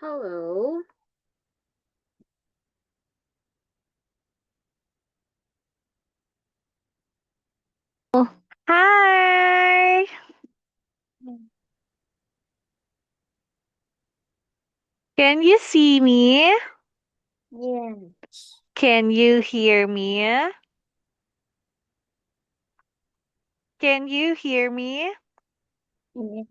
Hello. Hi. Can you see me? Yes. Can you hear me? Can you hear me? Yes.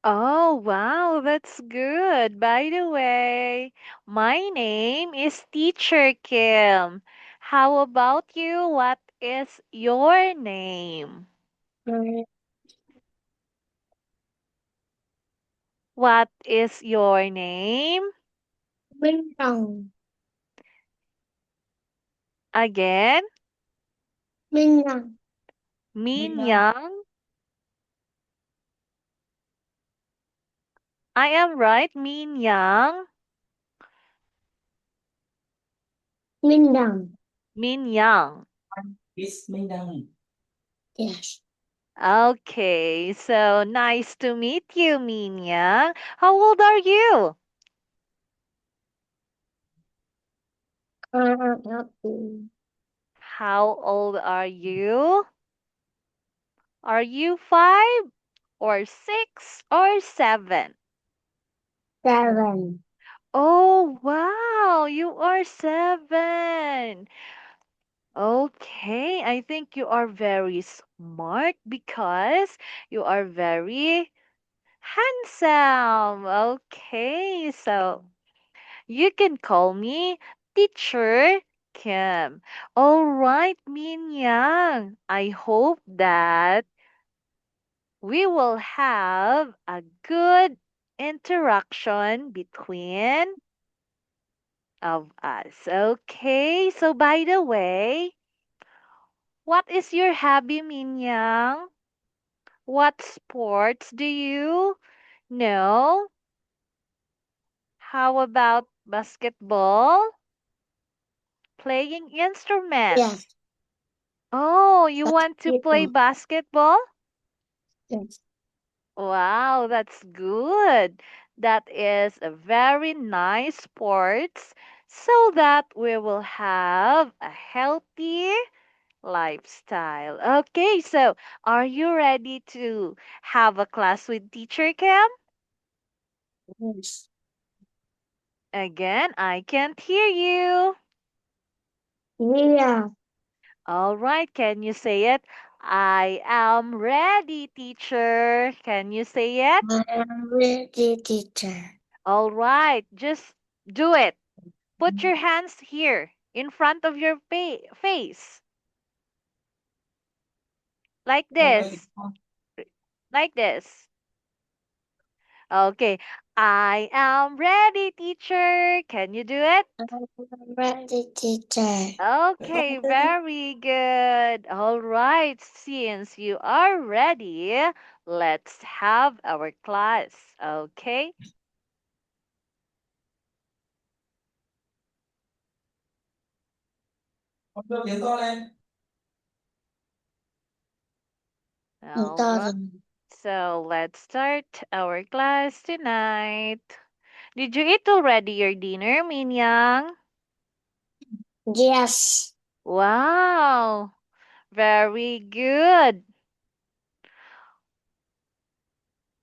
Oh, wow, that's good. By the way, my name is Teacher Kim. How about you? What is your name? What is your name? Minh Hằng. Again, Minh Hằng. Min Young. I am right, Min Young. Minh Đằng. Min Young. Miss Minh Đằng. Yes. Okay, so nice to meet you, Minya. How old are you? Happy. How old are you? Are you 5 or 6 or 7? 7. Oh, wow, you are 7. Okay, I think you are very smart because you are very handsome. Okay, so you can call me Teacher Kim. All right, Min Yang. I hope that we will have a good interaction between of us. Okay, so by the way, what is your hobby, Min Yang? What sports do you know? How about basketball? Playing Yes. instruments? Oh, you want to play Basketball. basketball? Yes. Wow, that's good. That is a very nice sports so that we will have a healthy lifestyle. Okay, so are you ready to have a class with Teacher Cam? Yes. Again, I can't hear you. Yeah. All right, can you say it? I am ready, teacher. Can you say it? I am ready, teacher. All right, just do it. Put your hands here in front of your face, like this, like this. Okay, I am ready, teacher. Can you do it? I am ready, teacher. Okay, very good. All right, since you are ready, let's have our class. Okay, all right. So let's start our class tonight. Did you eat already your dinner, Minyang? Yes. Wow, very good.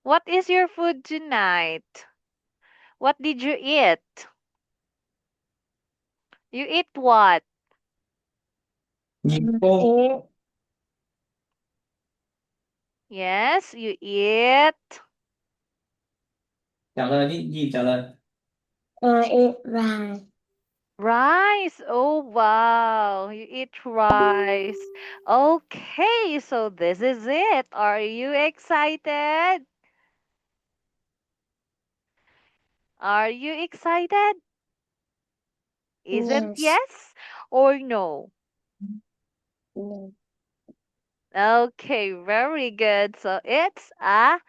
What is your food tonight? What did you eat? You eat what? It Yes, you eat Trả lời đi, gì trả lời? eat rice. rice. Oh, wow, you eat rice. Okay, so this is it. Are you excited? Are you excited? Isn't Yes. yes or no? Yes. Okay, very good. So it's a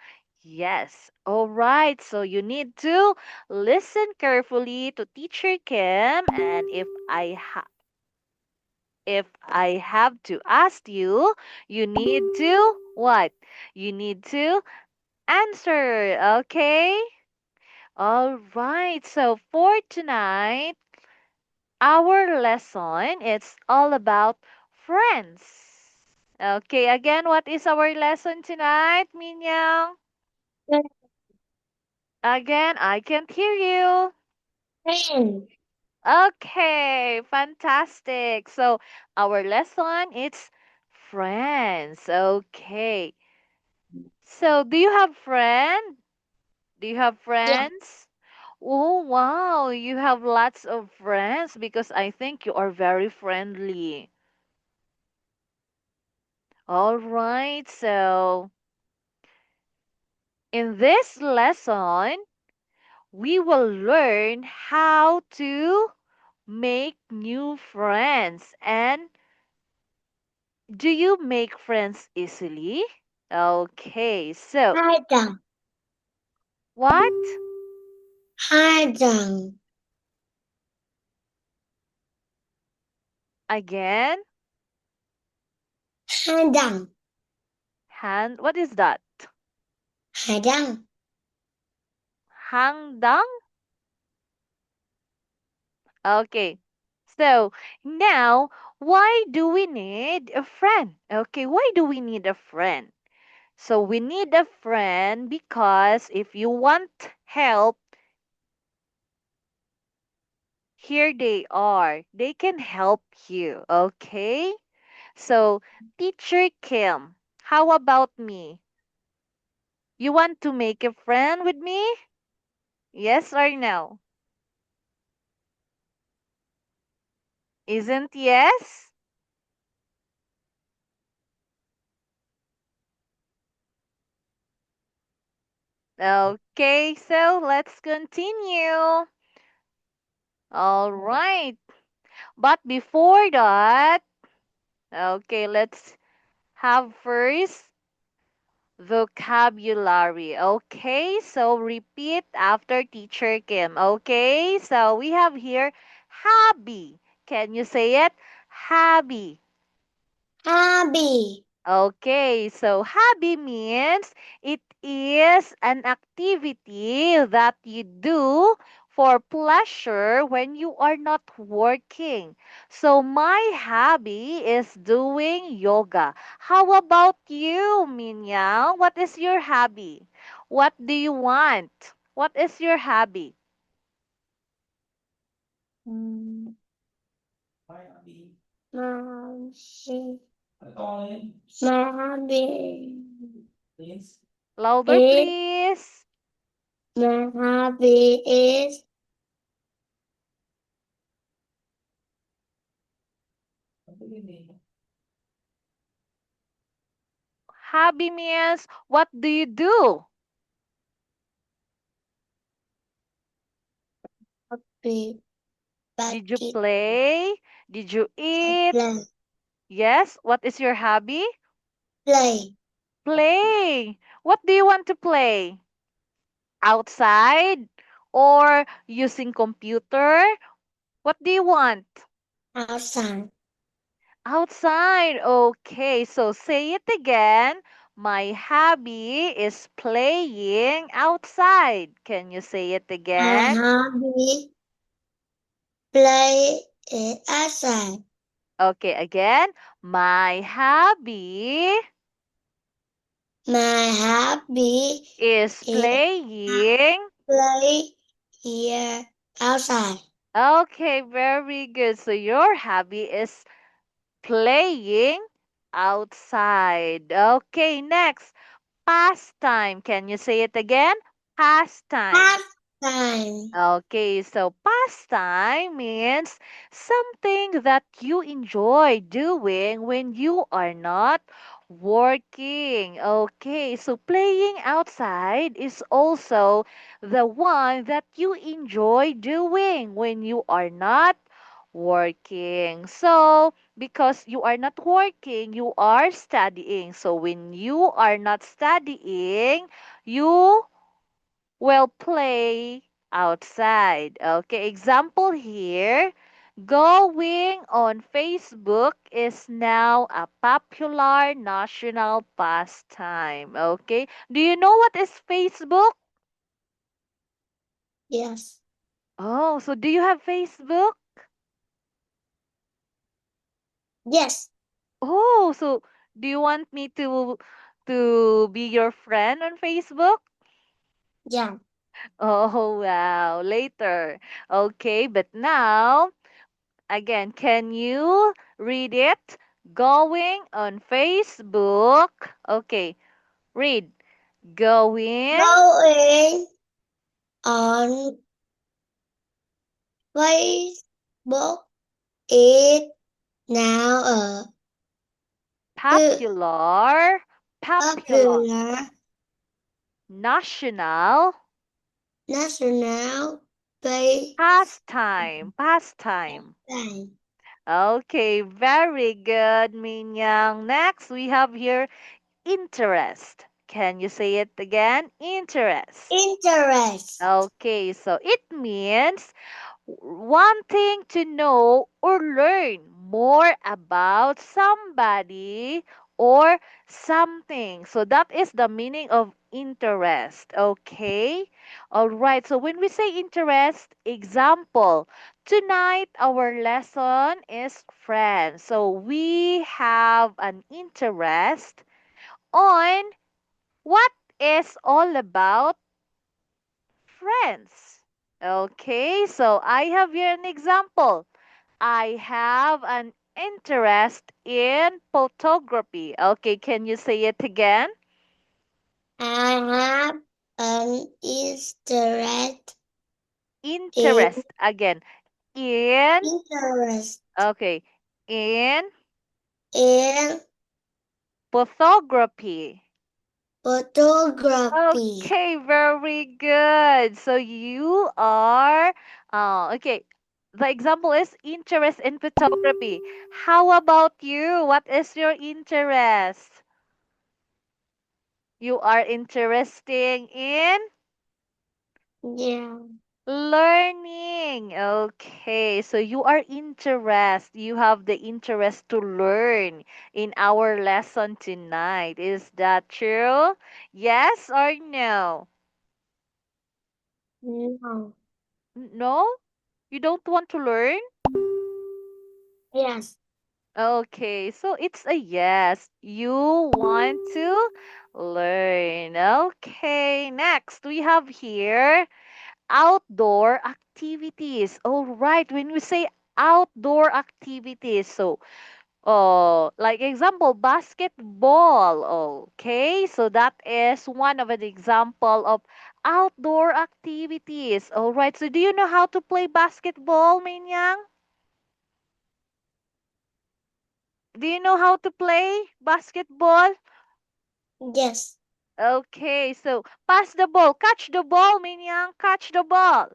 yes. All right. So you need to listen carefully to Teacher Kim, and if I have to ask you, you need to what? You need to answer. Okay? All right. So for tonight, our lesson it's all about friends. Okay, again, what is our lesson tonight, Minyang? Again, I can't hear you. Friend. Okay, fantastic. So our lesson it's friends. Okay. So do you have friend? Do you have Yeah. friends? Oh wow, you have lots of friends because I think you are very friendly. All right. So in this lesson, we will learn how to make new friends. And do you make friends easily? Okay, so Hadang. what? Hadang. Again? Hadang. Hand, what is that? Hadang. Hangdang? Okay, so now why do we need a friend? Okay, why do we need a friend? So we need a friend because if you want help, here they are. They can help you, okay? So, Teacher Kim, how about me? You want to make a friend with me? Yes or no? Isn't yes? Okay, so let's continue. All right. But before that, okay, let's have first vocabulary. Okay, so repeat after Teacher Kim. Okay, so we have here hobby. Can you say it? Hobby. Hobby. Okay, so hobby means it is an activity that you do for pleasure when you are not working. So my hobby is doing yoga. How about you, Minyang? What is your hobby? What do you want? What is your hobby? Mm, My hobby. My hobby. Nói to lên. My hobby Please. Louder, is please. my hobby is Không biết cái gì. Hobby means what do you do? hobby. Did you Bucket. play? Did you I eat? play. Yes. What is your hobby? Play. Play. What do you want to play? Outside or using computer? What do you want? Outside. Outside. Okay, so say it again. My hobby is playing outside. Can you say it My again? hobby play is outside. Okay, again. My hobby My hobby is is playing. play here outside. Okay, very good. So your hobby is playing outside. Okay, next, pastime. Can you say it again? Pastime. Pastime. Okay, so pastime means something that you enjoy doing when you are not working. Okay, so playing outside is also the one that you enjoy doing when you are not working. So, because you are not working, you are studying. So, when you are not studying, you will play outside. Okay, example here. Going on Facebook is now a popular national pastime. Okay, do you know what is Facebook? Yes. Oh, so do you have Facebook? Yes. Oh, so do you want me to be your friend on Facebook? Yeah. Oh, wow. Later. Okay, but now, again, can you read it? Going on Facebook. Okay, read. Going. Going on Facebook is now a pu- Popular. Popular. popular National. national pastime. Pastime. Pastime. Okay, very good, Minyang. Next, we have here interest. Can you say it again? Interest. Interest. Okay, so it means wanting to know or learn more about somebody or something. So that is the meaning of interest. Okay. All right. So when we say interest, example, tonight our lesson is friends. So we have an interest on what is all about friends. Okay, so I have here an example. I have an interest in photography. Okay, can you say it again? I have an interest in Interest again. In, interest okay, in in photography. photography. Okay, very good. So you are, okay. The example is interest in photography. How about you? What is your interest? You are interested in Yeah. learning. Okay, so you are interest. You have the interest to learn in our lesson tonight. Is that true? Yes or no? No. No? You don't want to learn? Yes. Okay, so it's a yes. You want to learn. Okay, next we have here outdoor activities. All right, when we say outdoor activities, so like example basketball. Okay, so that is one of an example of outdoor activities. All right, so do you know how to play basketball, Minyang? Do you know how to play basketball? Yes. Okay, so pass the ball, catch the ball, Minyang, catch the ball.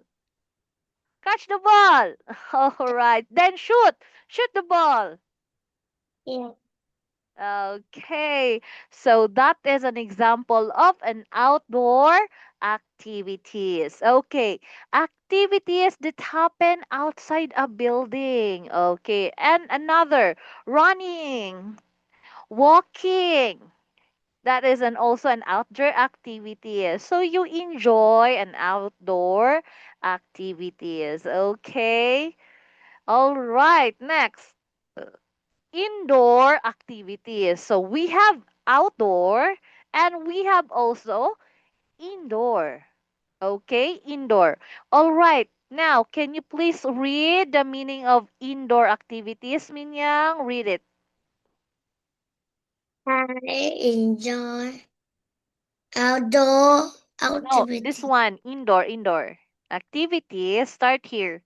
Catch the ball. All right, then shoot. Shoot the ball. Yeah. Okay, so that is an example of an outdoor activities. Okay, activities that happen outside a building. Okay, and another running, walking. That is also an outdoor activity. So you enjoy an outdoor activities. Okay. All right. Next, indoor activities. So we have outdoor and we have also indoor. Okay, indoor. All right. Now, can you please read the meaning of indoor activities, Minyang? Read it. I enjoy outdoor No, this activity. one, indoor. Activities, start here.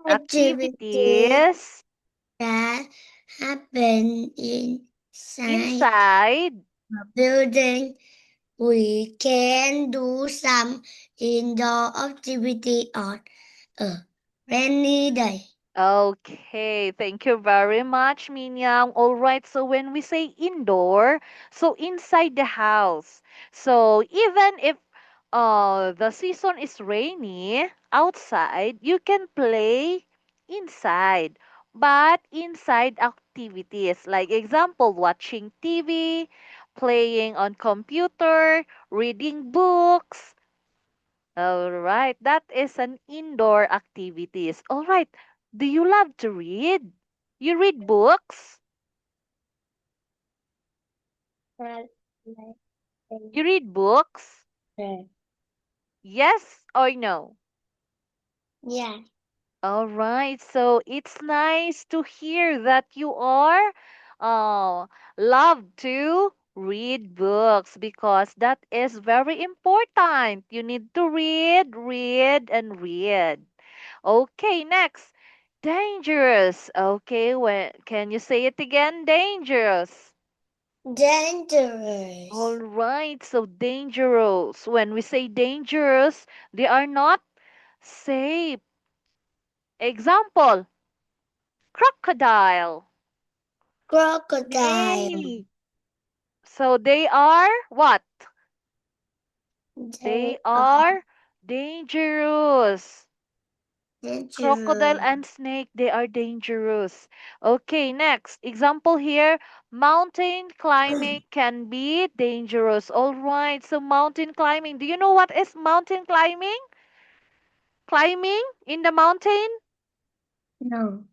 Activity Activities that happen inside inside. a building. We can do some indoor activity on a rainy day. Okay, thank you very much, Minyang. All right, so when we say indoor, so inside the house. So even if the season is rainy outside, you can play inside. But inside activities, like example, watching TV, playing on computer, reading books. All right, that is an indoor activities. All right, do you love to read? You read books? You read books? Yes or no? Yeah. All right, so it's nice to hear that you are love to read books because that is very important. You need to read, read, and read. Okay, next. Dangerous. Okay, can you say it again? Dangerous. All Dangerous. right, so dangerous. When we say dangerous, they are not safe. Example, crocodile. Crocodile. Snake. So they are what? They They are are dangerous. Crocodile dangerous. and snake, they are dangerous. Okay, next. Example here, mountain climbing can be dangerous. All right, so mountain climbing. Do you know what is mountain climbing? Climbing in the mountain? No.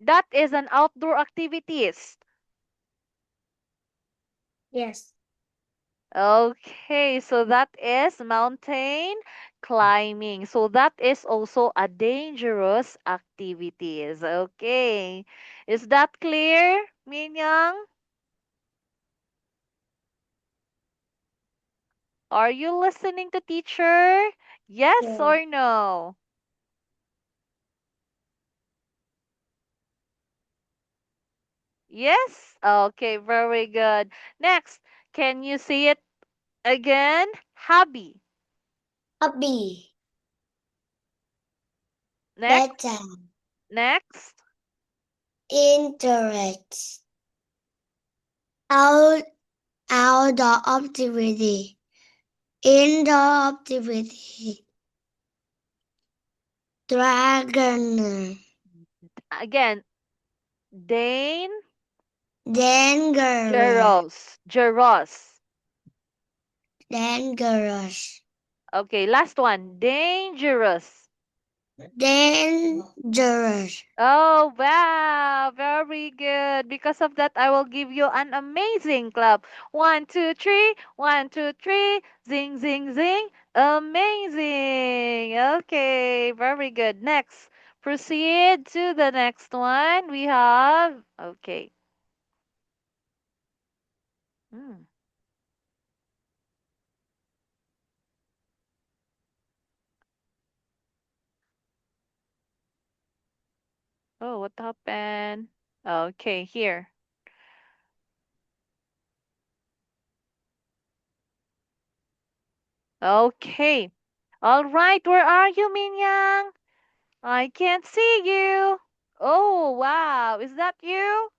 That is an outdoor activities. Yes. Okay, so that is mountain climbing. So that is also a dangerous activities. Okay. Is that clear, Minyang? Are you listening to teacher? Yes Yeah. or no? Yes? Okay, very good. Next, can you see it again? Hobby. Hobby. Next, Better. next. Interest. Out outdoor activity. Indoor activity. Dragon. Again, Dane, Dangerous. Jeros. Dangerous. Okay, last one. Dangerous. Dangerous. Oh, wow. Very good. Because of that, I will give you an amazing clap. One, two, three. One, two, three. Zing, zing, zing. Amazing. Okay, very good. Next, proceed to the next one. We have, okay. Hmm. Oh, what happened? Okay, here. Okay. All right, where are you, Minyang? I can't see you. Oh, wow. Is that you?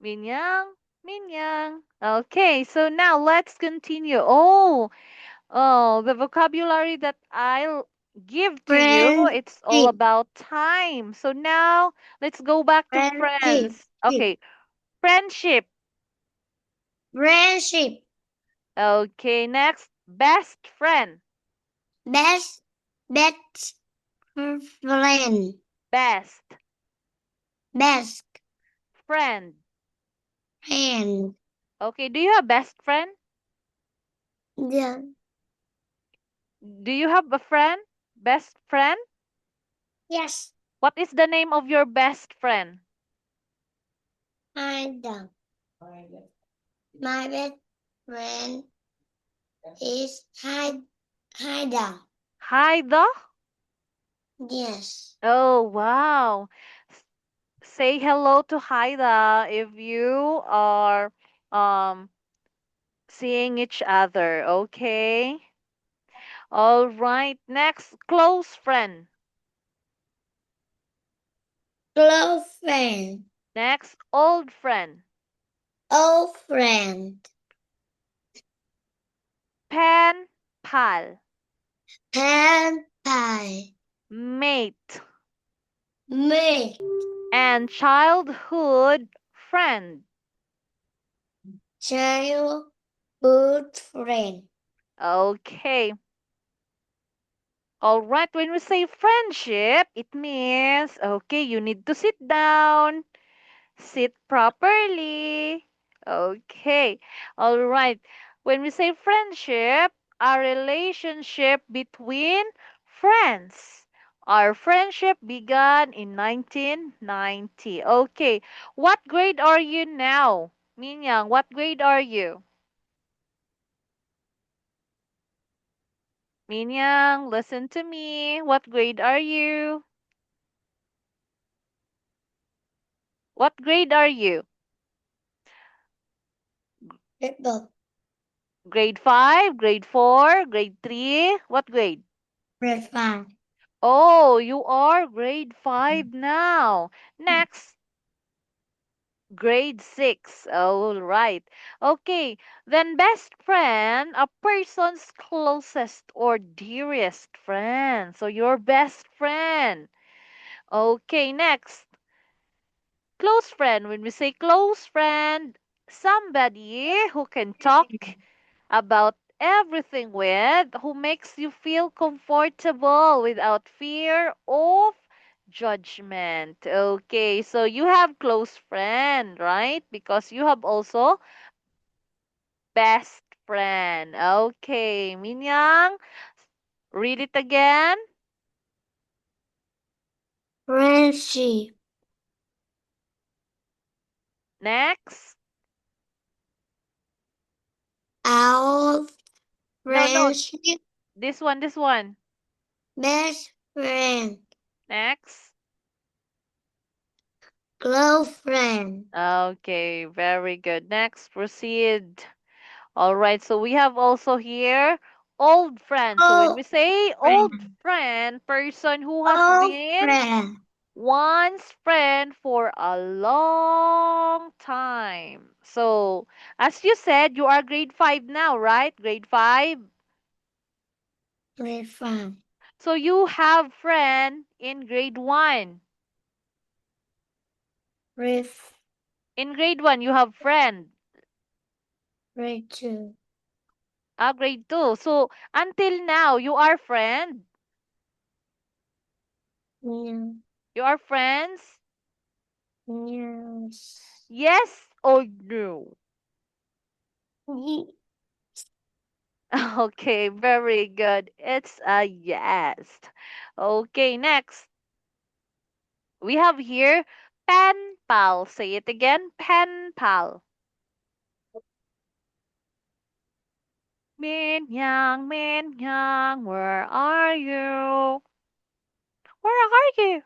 Minyang? Minyang. Okay, so now let's continue. The vocabulary that I'll give to you, it's all Friendship. about time. So now let's go back to Friendship. friends. Okay, friendship. Friendship. Okay, next, best friend. Best. Best friend. Best Best friend. friend. Okay, do you have best friend? Yeah. Do you have a friend? Best friend? Yes. What is the name of your best friend? I know. My best friend is Haida. Haida? Yes. Oh, wow. S- Say hello to Haida if you are um seeing each other, okay? All right. Next, close friend. Close friend. Next, old friend. Old friend. Pen pal. Pen pie. Mate Mate. and childhood friend. Child. good friend. Okay. All right. When we say friendship, it means, okay, you need to sit down, sit properly. Okay. All right. When we say friendship, a relationship between friends. Our friendship began in 1990. Okay. What grade are you now? Minyang, what grade are you? Minyang, listen to me. What grade are you? What grade are you? Grade Grade 5, grade 4, grade 3? What grade? grade 5. Oh, you are grade 5 now. Next, grade 6. All right. Okay, then best friend, a person's closest or dearest friend. So your best friend. Okay, next, close friend. When we say close friend, somebody who can talk about everything with, who makes you feel comfortable without fear of judgment. Okay, so you have close friend, right? Because you have also best friend. Okay, Minyang, read it again. Friendship. Next. Our No, friendship. this one. Best friend. Next. Close friend. Okay, very good. Next, proceed. All right, so we have also here old friend. So when we Old say old friend. friend, person who has Old been friend. one's friend for a long time. So, as you said, you are grade 5 now, right? Grade 5. Grade 5. So you have friend in grade 1. Grade, In grade 1, you have friend. grade 2. Grade 2. So, until now, you are friend. No. You are friends. Yes. Yes or no? Ye- Okay, very good. It's a yes. Okay, next. We have here pen pal. Say it again, pen pal. Min Yang, where are you? Where are you?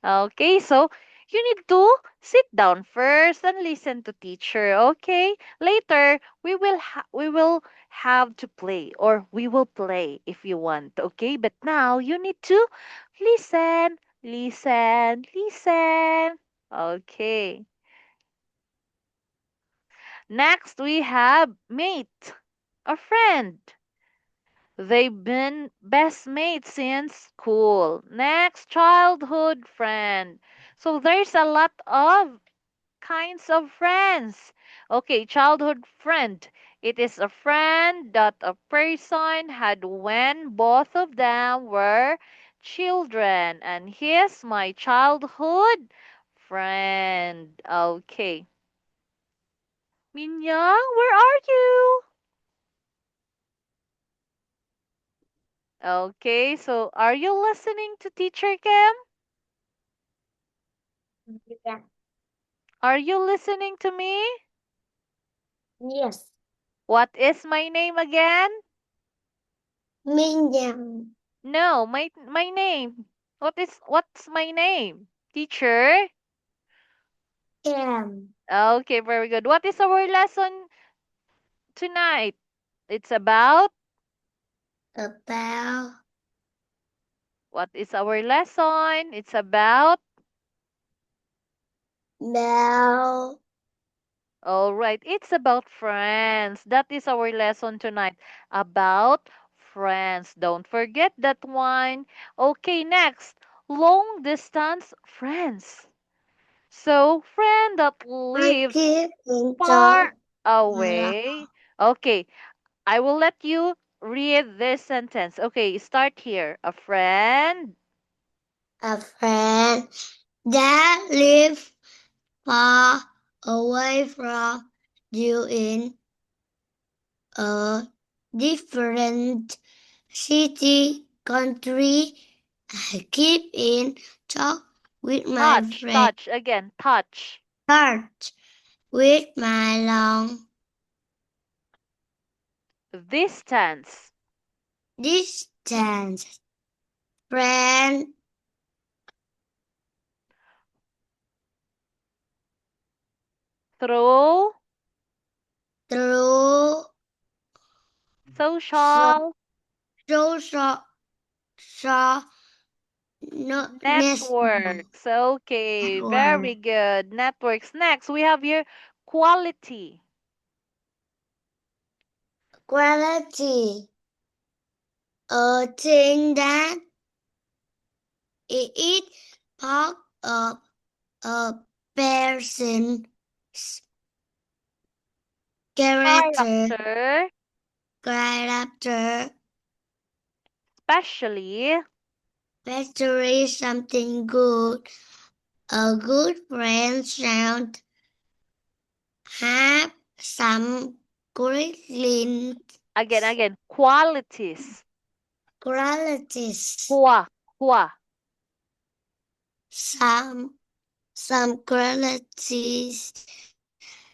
Okay, so you need to sit down first and listen to teacher. Okay, later we will have to play, or we will play if you want. Okay, but now you need to listen, listen, listen. Okay. Next we have mate, a friend. They've been best mates since school. Next, childhood friend. So there's a lot of kinds of friends. Okay, childhood friend. It is a friend that a person had when both of them were children. And he's my childhood friend. Okay. Minyang, where are you? Okay, so are you listening to Teacher Kim? Yeah. Are you listening to me? Yes. What is my name again? Minh Yang. No, my name. What's my name? Teacher? Cam. Okay, very good. What is our lesson tonight? It's about About what is our lesson? It's about now. all right, it's about friends. That is our lesson tonight. About friends. Don't forget that one. Okay, next. Long distance friends. So, friend that I lives keep in far talk a lot. away. Okay, I will let you read this sentence. Okay, start here. A friend A friend that lives far away from you in a different city, country. I keep in touch with my friend, touch again, touch. touch with my long Distance distance friend through through so, social social so, no, networks. Okay, network. very good. Networks. Next, we have here quality. Quality. A thing that it part of a person's character, Character, character, especially especially something good. A good friend sound have some again, qualities. qualities. Qua, qua, Some qualities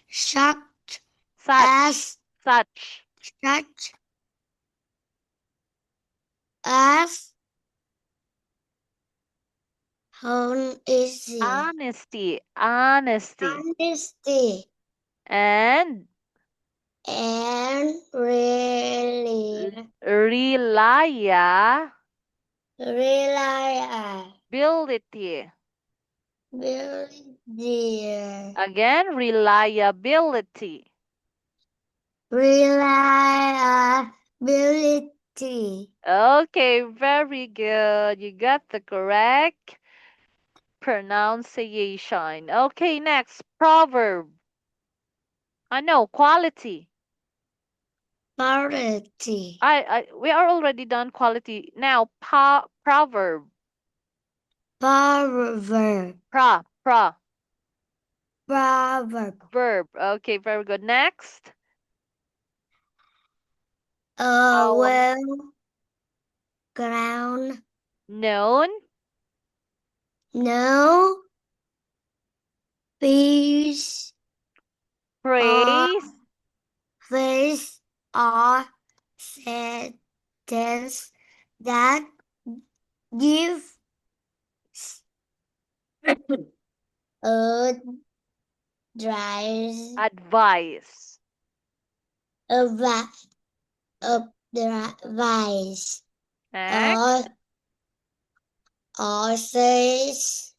such such, as such. such as honesty, Honesty, honesty, honesty, and and reliability. reliability. Again, reliability. Reliability. Okay, very good. You got the correct pronunciation. Okay, next, proverb. I know, quality. Quality. We are already done quality. Now, proverb. Proverb. Pra. Proverb. Verb. Okay, very good. Next. Um, Well ground. known. No peace or Praise. face or sentence that give a drives Advice. advice advice or Next. says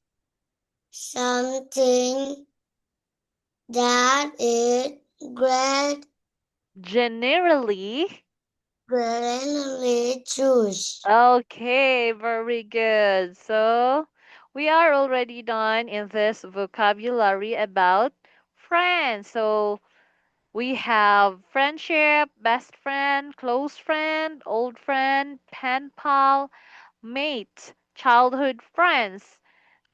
something that is great Generally. generally choose. Okay, very good. So we are already done in this vocabulary about friends. So we have friendship, best friend, close friend, old friend, pen pal, mate, childhood friends,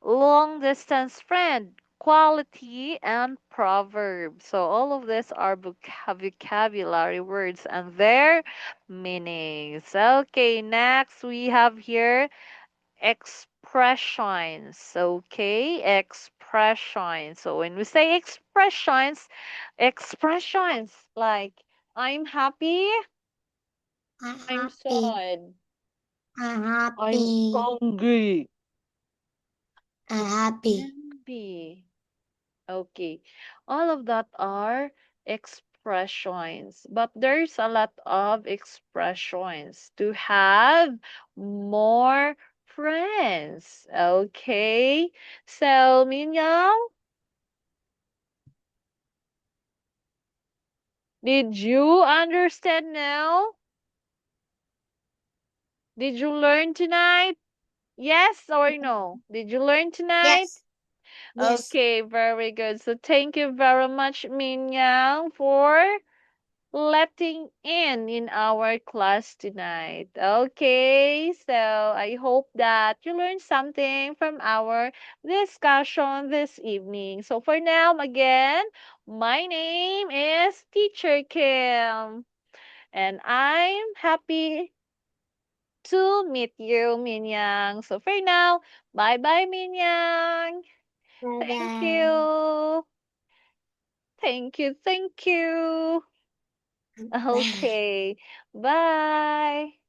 long distance friend, quality, and proverb. So all of these are vocabulary words and their meanings. Okay, next we have here expressions. Okay, expressions. So when we say expressions, expressions like I'm happy, I'm I'm happy. sad, I'm I'm happy. hungry, I'm happy. happy. Okay, all of that are expressions, but there's a lot of expressions to have more friends. Okay, so Minyang, did you understand now? Did you learn tonight? Yes or no? Did you learn tonight? Yes. Yes. Okay, very good. So thank you very much, Minyang, for letting in our class tonight. Okay, so I hope that you learned something from our discussion this evening. So for now, again, my name is Teacher Kim, and I'm happy to meet you, Minyang. So for now, bye bye, Minyang. Bye Thank bye. you. Thank you. Thank you. Bye. Okay. Bye.